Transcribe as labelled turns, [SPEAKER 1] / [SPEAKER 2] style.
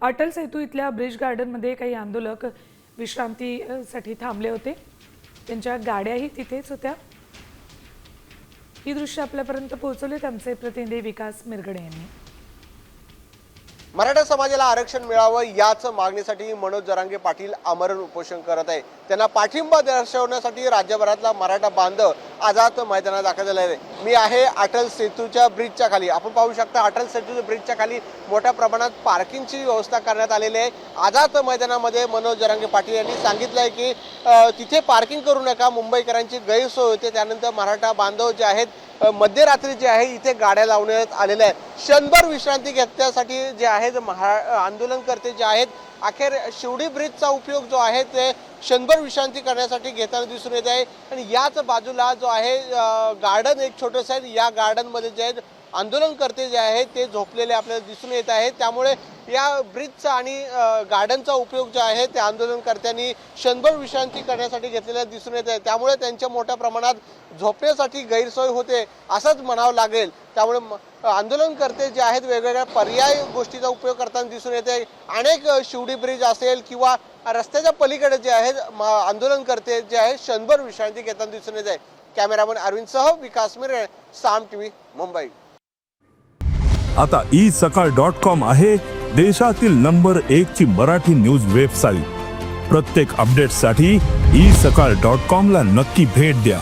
[SPEAKER 1] अटल सेतू इथल्या ब्रिज गार्डनमध्ये काही आंदोलक विश्रांतीसाठी थांबले होते। त्यांच्या गाड्याही तिथेच होत्या। ही दृश्य आपल्यापर्यंत पोहोचवले आमचे प्रतिनिधी विकास मिरगडे यांनी।
[SPEAKER 2] मराठा समाजाला आरक्षण मिळावं याच मागणीसाठी मनोज जरांगे पाटील आमरण उपोषण करत आहे। त्यांना पाठिंबा दर्शवण्यासाठी राज्यभरातला मराठा बांधव आझाद मैदानात दाखल झाला आहे। मी आहे अटल सेतूच्या ब्रिजच्या खाली। आपण पाहू शकता अटल सेतूच्या ब्रिजच्या खाली मोठ्या प्रमाणात पार्किंगची व्यवस्था करण्यात आलेली आहे। आझाद मैदानामध्ये मनोज जरांगे पाटील यांनी सांगितलं आहे की तिथे पार्किंग करू नका, मुंबईकरांची गैरसोय होते। त्यानंतर मराठा बांधव जे आहेत मध्यरात्री जे आहे इथे गाड्या लावण्यात आलेल्या आहेत। क्षणभर विश्रांती घेण्यासाठी जे आहेत आंदोलनकर्ते जे आहेत अखेर शिवडी ब्रिजचा उपयोग जो आहे ते क्षणभर विश्रांती करण्यासाठी घेताना दिसून येत आहे। आणि याच बाजूला जो आहे गार्डन एक छोटंसं आहे, या गार्डनमध्ये जे आहेत आंदोलनकर्ते जे आहेत ते झोपलेले आपल्याला दिसून येत आहेत। त्यामुळे या ब्रिजचा आणि गार्डनचा उपयोग जो आहे ते आंदोलनकर्त्यांनी क्षणभर विश्रांती करण्यासाठी घेतलेला दिसून येत आहे। त्यामुळे त्यांच्या मोठ्या प्रमाणात झोपण्यासाठी गैरसोय होते असंच म्हणावं लागेल। त्यामुळे आंदोलनकर्ते जे आहेत वेगवेगळ्या पर्यायी गोष्टीचा उपयोग करताना दिसून येते। अनेक शिवडी ब्रिज असेल किंवा रस्त्याच्या पलीकडे जे आहेत आंदोलनकर्ते जे आहेत क्षणभर विश्रांती घेताना दिसून येत आहे। कॅमेरामन अरविंदसह विकास मिरगडे, साम टीव्ही, मुंबई।
[SPEAKER 3] आता isakal.com आहे देशातील नंबर 1 ची मराठी न्यूज वेबसाईट। प्रत्येक अपडेटसाठी isakal.com ला नक्की भेट द्या।